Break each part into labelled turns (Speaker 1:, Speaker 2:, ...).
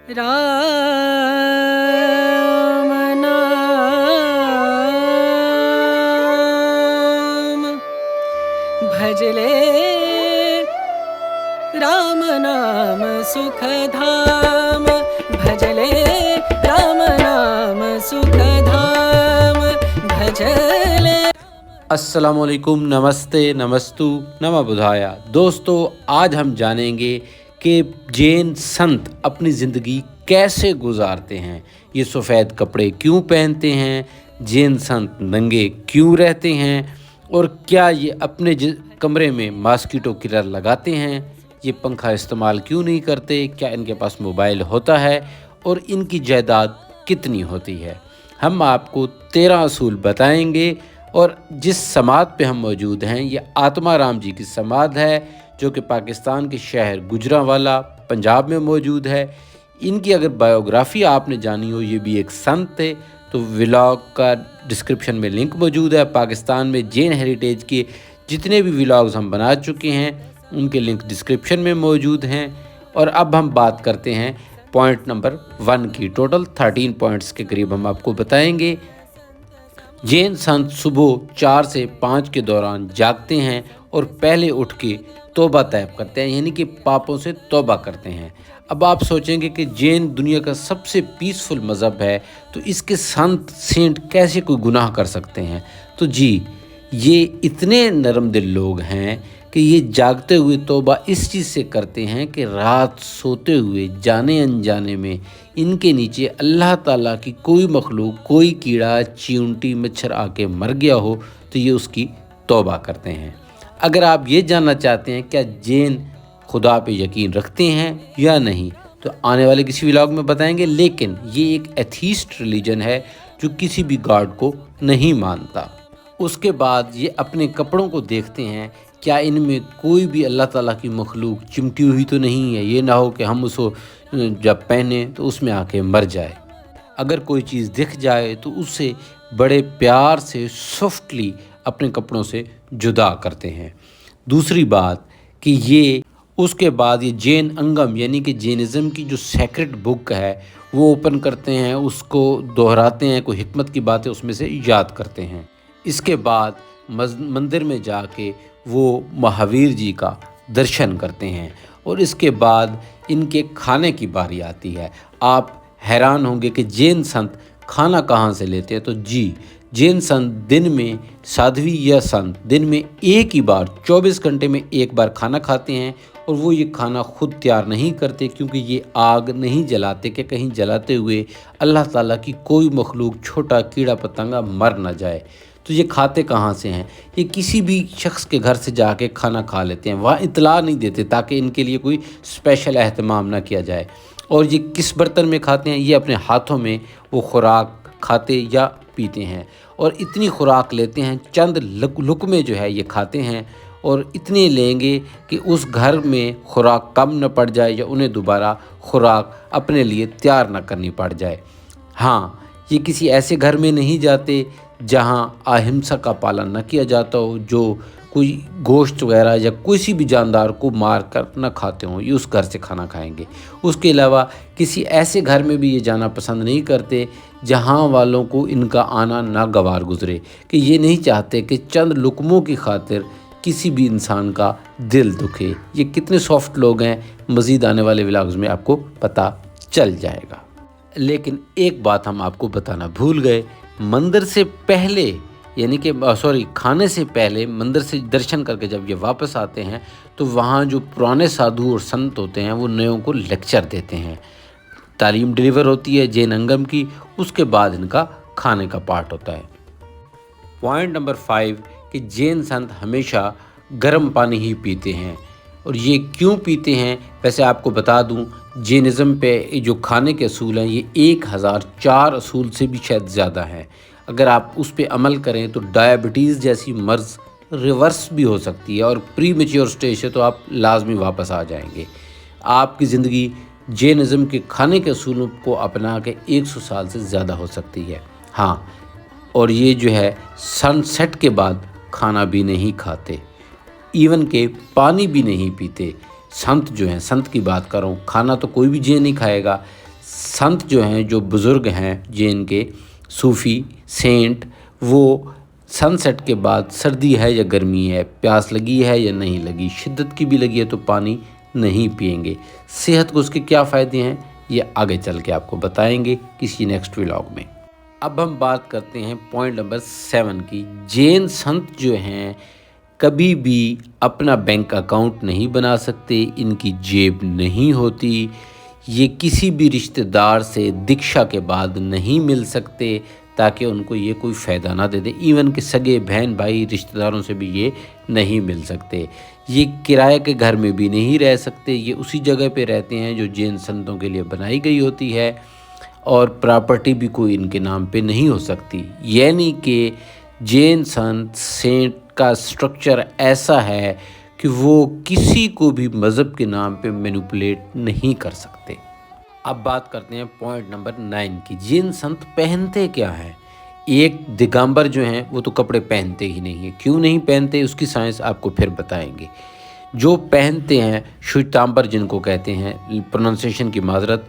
Speaker 1: राम नाम भजले राम नाम सुखधाम भजले राम नाम सुखधाम भजले।
Speaker 2: अस्सलामुअलैकुम, नमस्ते, नमस्तु, नमः बुधाया। दोस्तों, आज हम जानेंगे कि जैन संत अपनी ज़िंदगी कैसे गुजारते हैं। ये सफ़ेद कपड़े क्यों पहनते हैं, जैन संत नंगे क्यों रहते हैं, और क्या ये अपने कमरे में मॉस्किटो किलर लगाते हैं, ये पंखा इस्तेमाल क्यों नहीं करते, क्या इनके पास मोबाइल होता है और इनकी जायदाद कितनी होती है। हम आपको 13 असूल बताएंगे। और जिस समाध पे हम मौजूद हैं ये आत्मा राम जी की समाध है, जो कि पाकिस्तान के शहर गुजरांवाला पंजाब में मौजूद है। इनकी अगर बायोग्राफ़ी आपने जानी हो, ये भी एक संत थे, तो व्लॉग का डिस्क्रिप्शन में लिंक मौजूद है। पाकिस्तान में जैन हेरिटेज के जितने भी व्लॉग्स हम बना चुके हैं उनके लिंक डिस्क्रिप्शन में मौजूद हैं। और अब हम बात करते हैं पॉइंट नंबर 1 की। टोटल 13 पॉइंट्स के करीब हम आपको बताएंगे। जैन संत सुबह 4 से 5 के दौरान जागते हैं और पहले उठ के तौबा तैब करते हैं, यानी कि पापों से तौबा करते हैं। अब आप सोचेंगे कि जैन दुनिया का सबसे पीसफुल मज़हब है, तो इसके संत सेंट कैसे कोई गुनाह कर सकते हैं। तो जी, ये इतने नरम दिल लोग हैं कि ये जागते हुए तौबा इस चीज़ से करते हैं कि रात सोते हुए जाने अनजाने में इनके नीचे अल्लाह ताला की कोई मखलूक, कोई कीड़ा, चींटी, मच्छर आके मर गया हो तो ये उसकी तौबा करते हैं। अगर आप ये जानना चाहते हैं क्या जैन खुदा पे यकीन रखते हैं या नहीं, तो आने वाले किसी व्लॉग में बताएंगे। लेकिन ये एक एथीस्ट रिलीजन है जो किसी भी गॉड को नहीं मानता। उसके बाद ये अपने कपड़ों को देखते हैं, क्या इनमें कोई भी अल्लाह ताला की मखलूक चिमटी हुई तो नहीं है। ये ना हो कि हम उसको जब पहने तो उसमें आके मर जाए। अगर कोई चीज़ दिख जाए तो उससे बड़े प्यार से सॉफ्टली अपने कपड़ों से जुदा करते हैं। दूसरी बात कि ये उसके बाद ये जैन अंगम यानी कि जैनिज़्म की जो सेक्रेट बुक है वो ओपन करते हैं, उसको दोहराते हैं, कोई हिकमत की बातें उसमें से याद करते हैं। इसके बाद मंदिर में जाके वो महावीर जी का दर्शन करते हैं और इसके बाद इनके खाने की बारी आती है। आप हैरान होंगे कि जैन संत खाना कहाँ से लेते हैं। तो जी, जैन संत दिन में, साध्वी या संत दिन में एक ही बार 24 घंटे में एक बार खाना खाते हैं। और वो ये खाना खुद तैयार नहीं करते, क्योंकि ये आग नहीं जलाते कि कहीं जलाते हुए अल्लाह ताला की कोई मखलूक, छोटा कीड़ा पतंगा मर ना जाए। तो ये खाते कहाँ से हैं, ये किसी भी शख्स के घर से जाके खाना खा लेते हैं, वहाँ इतला नहीं देते ताकि इनके लिए कोई स्पेशल एहतमाम ना किया जाए। और ये किस बर्तन में खाते हैं, ये अपने हाथों में वो खुराक खाते या पीते हैं। और इतनी खुराक लेते हैं, चंद लुकमे जो है ये खाते हैं, और इतने लेंगे कि उस घर में खुराक कम न पड़ जाए या उन्हें दोबारा खुराक अपने लिए तैयार न करनी पड़ जाए। हाँ, ये किसी ऐसे घर में नहीं जाते जहाँ अहिंसा का पालन न किया जाता हो, जो कोई गोश्त वगैरह या किसी भी जानदार को मार कर न खाते हों, ये उस घर से खाना खाएंगे। उसके अलावा किसी ऐसे घर में भी ये जाना पसंद नहीं करते जहाँ वालों को इनका आना नागवार गुजरे, कि ये नहीं चाहते कि चंद लुकमों की खातिर किसी भी इंसान का दिल दुखे। ये कितने सॉफ्ट लोग हैं, मज़ीद आने वाले व्लॉग्स में आपको पता चल जाएगा। लेकिन एक बात हम आपको बताना भूल गए, मंदिर से पहले यानी कि खाने से पहले मंदिर से दर्शन करके जब ये वापस आते हैं तो वहाँ जो पुराने साधु और संत होते हैं वो नयों को लेक्चर देते हैं, तालीम डिलीवर होती है जैन अंगम की। उसके बाद इनका खाने का पार्ट होता है। पॉइंट नंबर 5 कि जैन संत हमेशा गर्म पानी ही पीते हैं। और ये क्यों पीते हैं, वैसे आपको बता दूं, जैनिज़्म पे जो खाने के असूल हैं ये 1004 असूल से भी शायद ज़्यादा हैं। अगर आप उस पे अमल करें तो डायबिटीज़ जैसी मर्ज़ रिवर्स भी हो सकती है, और प्री मैच्योर स्टेज से तो आप लाजमी वापस आ जाएंगे। आपकी ज़िंदगी जैनिज़्म के खाने के असूलों को अपना के 100 साल से ज़्यादा हो सकती है। हाँ, और ये जो है सनसेट के बाद खाना भी नहीं खाते, इवन के पानी भी नहीं पीते। संत जो हैं, संत की बात कर रहा हूँ, खाना तो कोई भी जैन नहीं खाएगा। संत जो हैं, जो बुज़ुर्ग हैं जैन के सूफ़ी सेंट, वो सनसेट के बाद सर्दी है या गर्मी है, प्यास लगी है या नहीं लगी, शिद्दत की भी लगी है तो पानी नहीं पिएंगे। सेहत को उसके क्या फ़ायदे हैं ये आगे चल के आपको बताएंगे किसी नेक्स्ट व्लॉग में। अब हम बात करते हैं पॉइंट नंबर 7 की। जैन संत जो हैं कभी भी अपना बैंक अकाउंट नहीं बना सकते, इनकी जेब नहीं होती, ये किसी भी रिश्तेदार से दीक्षा के बाद नहीं मिल सकते ताकि उनको ये कोई फ़ायदा ना दे दे। इवन कि सगे बहन भाई रिश्तेदारों से भी ये नहीं मिल सकते। ये किराए के घर में भी नहीं रह सकते, ये उसी जगह पे रहते हैं जो जैन संतों के लिए बनाई गई होती है, और प्रॉपर्टी भी कोई इनके नाम पे नहीं हो सकती। यानी कि जैन संत सेंट का स्ट्रक्चर ऐसा है कि वो किसी को भी मज़हब के नाम पे मैनिपुलेट नहीं कर सकते। अब बात करते हैं पॉइंट नंबर 9 की। जैन संत पहनते क्या हैं? एक दिगंबर जो हैं वो तो कपड़े पहनते ही नहीं है। क्यों नहीं पहनते उसकी साइंस आपको फिर बताएंगे। जो पहनते हैं श्वेतांबर जिनको कहते हैं, प्रोनाउंसिएशन की माजरत,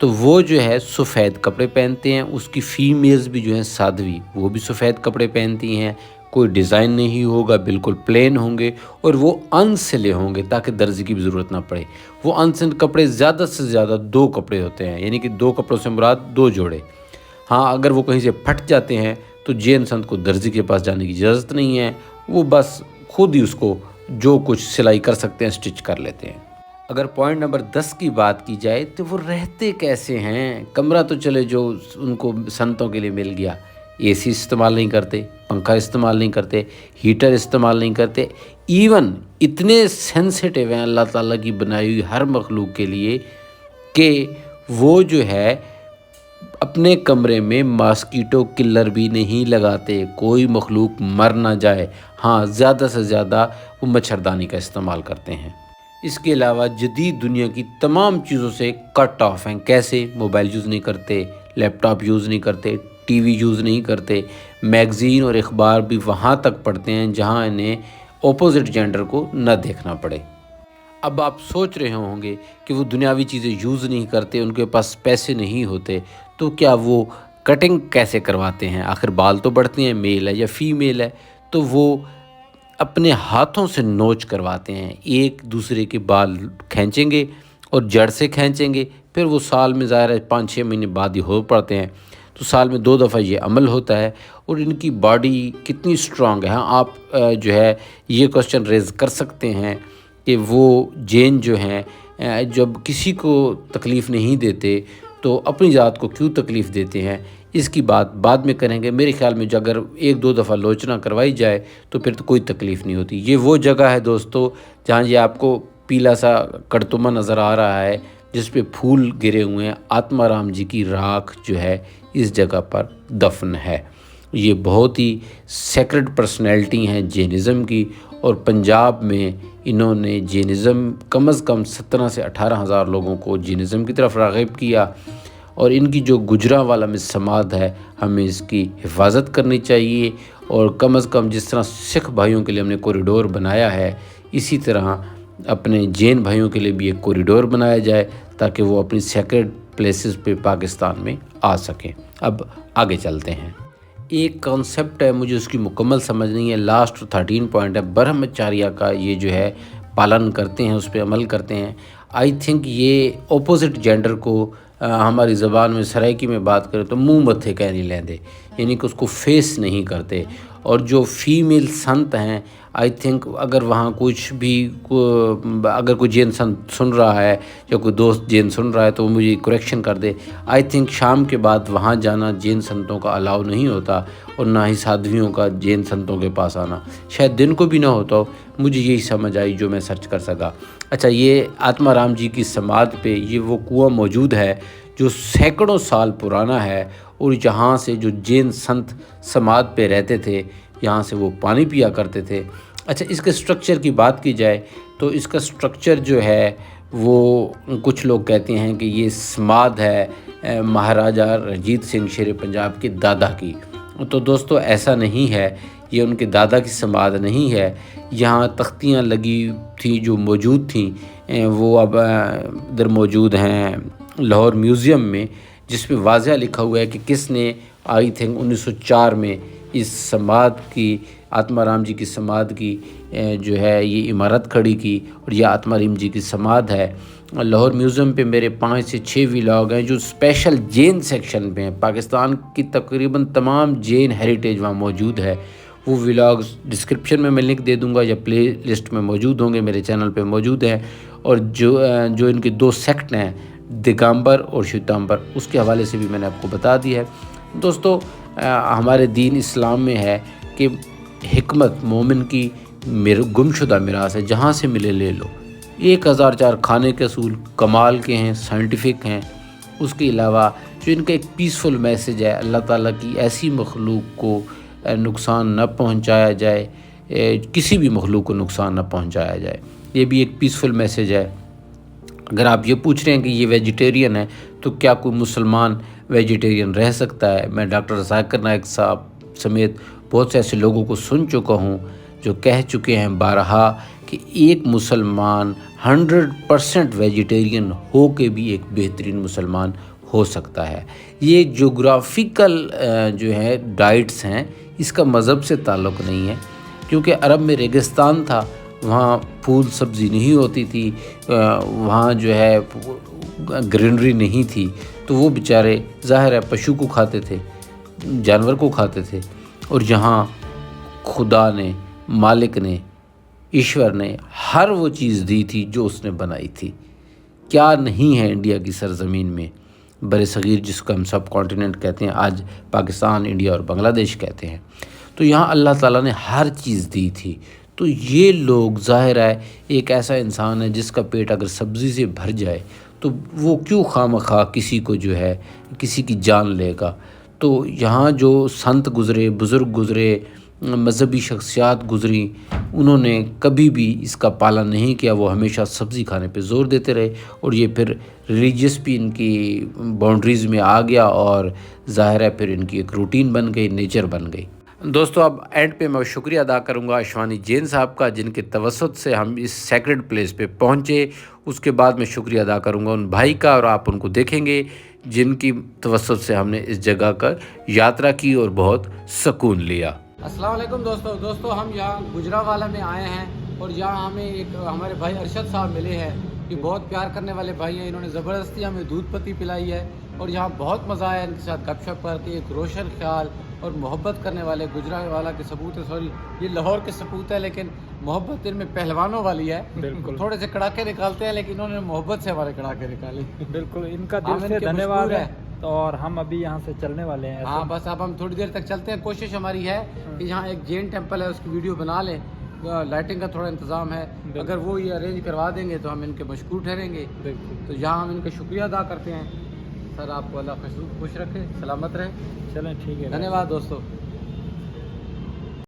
Speaker 2: तो वो जो है सफ़ेद कपड़े पहनते हैं। उसकी फ़ीमेल्स भी जो हैं साध्वी, वो भी सफ़ेद कपड़े पहनती हैं। कोई डिज़ाइन नहीं होगा, बिल्कुल प्लेन होंगे, और वो अनसिले होंगे ताकि दर्जी की भी ज़रूरत ना पड़े। वो अनसिल कपड़े ज़्यादा से ज़्यादा 2 कपड़े होते हैं, यानी कि 2 कपड़ों से मुराद 2 जोड़े। हाँ, अगर वो कहीं से फट जाते हैं तो जैन संत को दर्जी के पास जाने की इजाज़त नहीं है, वो बस खुद ही उसको जो कुछ सिलाई कर सकते हैं स्टिच कर लेते हैं। अगर पॉइंट नंबर 10 की बात की जाए तो वो रहते कैसे हैं? कमरा तो चले जो उनको संतों के लिए मिल गया, एसी इस्तेमाल नहीं करते, पंखा इस्तेमाल नहीं करते, हीटर इस्तेमाल नहीं करते। इवन इतने सेंसिटिव हैं अल्लाह ताला की बनाई हुई हर मखलूक के लिए कि वो जो है अपने कमरे में मॉस्किटो किलर भी नहीं लगाते, कोई मखलूक मर ना जाए। हाँ, ज़्यादा से ज़्यादा वो मच्छरदानी का इस्तेमाल करते हैं। इसके अलावा जदीद दुनिया की तमाम चीज़ों से कट ऑफ हैं। कैसे? मोबाइल यूज़ नहीं करते, लैपटॉप यूज़ नहीं करते, टीवी यूज़ नहीं करते, मैगज़ीन और अखबार भी वहाँ तक पढ़ते हैं जहाँ इन्हें ऑपोजिट जेंडर को न देखना पड़े। अब आप सोच रहे होंगे कि वो दुनियावी चीज़ें यूज़ नहीं करते, उनके पास पैसे नहीं होते, तो क्या वो कटिंग कैसे करवाते हैं? आखिर बाल तो बढ़ते हैं, मेल है या फीमेल है, तो वो अपने हाथों से नोच करवाते हैं। एक दूसरे के बाल खींचेंगे और जड़ से खींचेंगे, फिर वो साल में ज़ाहिर है 5-6 महीने बाद ही हो पड़ते हैं, तो साल में 2 दफ़ा ये अमल होता है। और इनकी बॉडी कितनी स्ट्रॉन्ग है। हाँ, आप जो है ये क्वेश्चन रेज़ कर सकते हैं कि वो जैन जो हैं जब किसी को तकलीफ़ नहीं देते तो अपनी ज़ात को क्यों तकलीफ़ देते हैं? इसकी बात बाद में करेंगे। मेरे ख़्याल में अगर 1-2 दफ़ा लोचना करवाई जाए तो फिर तो कोई तकलीफ़ नहीं होती। ये वो जगह है दोस्तों जहाँ ये आपको पीला सा कड़तुमा नज़र आ रहा है जिस पे फूल गिरे हुए हैं। आत्माराम जी की राख जो है इस जगह पर दफन है। ये बहुत ही सेक्रेड पर्सनैलिटी हैं जैनिज़्म की, और पंजाब में इन्होंने जैनिज़्म कम अज़ कम 17 से 18 हज़ार लोगों को जैनिज़्म की तरफ राग़िब किया। और इनकी जो गुजरांवाला में समाध है, हमें इसकी हिफाजत करनी चाहिए। और कम अज़ कम जिस तरह सिख भाइयों के लिए हमने कॉरिडोर बनाया है, इसी तरह अपने जैन भाइयों के लिए भी एक कॉरिडोर बनाया जाए ताकि वो अपनी सेक्रेड प्लेसेस पे पाकिस्तान में आ सकें। अब आगे चलते हैं। एक कॉन्सेप्ट है, मुझे उसकी मुकम्मल समझ नहीं है। लास्ट 13 पॉइंट है, ब्रह्मचर्या का ये जो है पालन करते हैं, उस पर अमल करते हैं। आई थिंक ये ऑपोजिट जेंडर को हमारी ज़बान में सराइकी में बात करें तो मुँह मत्थे कह नहीं लेंदे, यानी कि उसको फेस नहीं करते। और जो फीमेल संत हैं, आई थिंक अगर वहाँ कुछ भी अगर कोई जैन संत सुन रहा है या कोई दोस्त जैन सुन रहा है तो वो मुझे करेक्शन कर दे। आई थिंक शाम के बाद वहाँ जाना जैन संतों का अलाउ नहीं होता, और ना ही साध्वियों का जैन संतों के पास आना, शायद दिन को भी ना होता हो। मुझे यही समझ आई जो मैं सर्च कर सका। अच्छा, ये आत्माराम जी की समाधि पे ये वो कुआं मौजूद है जो सैकड़ों साल पुराना है, और जहाँ से जो जैन संत समाधि पे रहते थे यहाँ से वो पानी पिया करते थे। अच्छा, इसके स्ट्रक्चर की बात की जाए तो इसका स्ट्रक्चर जो है वो कुछ लोग कहते हैं कि ये समाधि है महाराजा रंजीत सिंह शेर पंजाब के दादा की। तो दोस्तों ऐसा नहीं है, ये उनके दादा की समाधि नहीं है। यहाँ तख्तियाँ लगी थी जो मौजूद थी वो अब इधर मौजूद हैं, लाहौर म्यूज़ियम में, जिस पे वाज़ह लिखा हुआ है कि किस ने आई थिंक 1904 में इस समाध की, आत्माराम जी की समाध की जो है ये इमारत खड़ी की, और ये आत्माराम जी की समाध है। लाहौर म्यूज़ियम पे मेरे 5 से 6 व्लॉग हैं जो स्पेशल जैन सेक्शन पे हैं। पाकिस्तान की तकरीबन तमाम जैन हेरिटेज वहाँ मौजूद है। वो व्लॉग्स डिस्क्रिप्शन में मैं लिंक दे दूँगा या प्ले लिस्ट में मौजूद होंगे, मेरे चैनल पे मौजूद हैं। और जो इनके 2 सेक्ट हैं, दिगंबर और श्वेतांबर, उसके हवाले से भी मैंने आपको बता दिया है। दोस्तों हमारे दीन इस्लाम में है कि हिकमत मोमिन की गुमशुदा मिरास है, जहाँ से मिले ले लो। 1004 खाने के असूल कमाल के हैं, साइंटिफिक हैं। उसके अलावा जो इनका एक पीसफुल मैसेज है, अल्लाह ताला की ऐसी मखलूक को नुकसान न पहुंचाया जाए, किसी भी मखलूक को नुकसान न पहुंचाया जाए, ये भी एक पीसफुल मैसेज है। अगर आप ये पूछ रहे हैं कि ये वेजिटेरियन है तो क्या कोई मुसलमान वेजिटेरियन रह सकता है, मैं डॉक्टर ज़ाकिर नाइक साहब समेत बहुत से ऐसे लोगों को सुन चुका हूँ जो कह चुके हैं बारहा कि एक मुसलमान 100% वेजिटेरियन हो के भी एक बेहतरीन मुसलमान हो सकता है। ये जोग्राफ़िकल जो है डाइट्स हैं, इसका मज़हब से ताल्लुक़ नहीं है, क्योंकि अरब में रेगिस्तान था, वहाँ फूल सब्ज़ी नहीं होती थी, वहाँ जो है ग्रीनरी नहीं थी, तो वो बेचारे ज़ाहिर है पशु को खाते थे, जानवर को खाते थे। और यहाँ खुदा ने, मालिक ने, ईश्वर ने हर वो चीज़ दी थी जो उसने बनाई थी। क्या नहीं है इंडिया की सरज़मीन में, बरसगीर जिसको हम सब कॉन्टिनेंट कहते हैं, आज पाकिस्तान, इंडिया और बांग्लादेश कहते हैं। तो यहाँ अल्लाह ताला ने हर चीज़ दी थी। तो ये लोग, ज़ाहिर है एक ऐसा इंसान है जिसका पेट अगर सब्ज़ी से भर जाए तो वो क्यों खामखा किसी को जो है किसी की जान लेगा। तो यहाँ जो संत गुज़रे, बुज़ुर्ग गुज़रे, मज़हबी शख्सियात गुज़री, उन्होंने कभी भी इसका पालन नहीं किया। वो हमेशा सब्ज़ी खाने पे ज़ोर देते रहे, और ये फिर रिलीजियस भी इनकी बाउंड्रीज़ में आ गया, और ज़ाहिर है फिर इनकी एक रूटीन बन गई, नेचर बन गई। दोस्तों अब एंड पे मैं शुक्रिया अदा करूँगा अशवानी जैन साहब का, जिनके तवस्सुत से हम इस सैक्रेड प्लेस पे पहुँचे। उसके बाद मैं शुक्रिया अदा करूँगा उन भाई का, और आप उनको देखेंगे जिनकी तवस्सुत से हमने इस जगह का यात्रा की और बहुत सुकून लिया। अस्सलाम वालेकुम दोस्तों हम यहाँ गुजरावाला में आए हैं, और यहाँ हमें हमारे भाई अरशद साहब मिले हैं। ये बहुत प्यार करने वाले भाई हैं, इन्होंने ज़बरदस्ती हमें दूध पत्ती पिलाई है, और यहाँ बहुत मज़ा आया इनके साथ गपशप करके। एक रोशन ख्याल और मोहब्बत करने वाले गुजरावाला के सबूत है, सॉरी ये लाहौर के सबूत है, लेकिन मोहब्बत इनमें पहलवानों वाली है। बिल्कुल थोड़े से कड़ाके निकालते हैं, लेकिन इन्होंने मोहब्बत से हमारे कड़ाके निकाले।
Speaker 3: बिल्कुल इनका दिल से धन्यवाद है। तो और हम अभी यहाँ से चलने वाले हैं।
Speaker 1: हाँ बस अब हम थोड़ी देर तक चलते हैं। कोशिश हमारी है कि यहाँ एक जैन टेम्पल है, उसकी वीडियो बना लें। लाइटिंग का थोड़ा इंतज़ाम है, अगर वो ये अरेंज करवा देंगे तो हम इनके मशकूर ठहरेंगे। तो यहाँ हम इनका शुक्रिया अदा करते हैं। सर आपको अल्लाह खुश रखे, सलामत रहे।
Speaker 3: चलें ठीक है,
Speaker 1: धन्यवाद दोस्तों।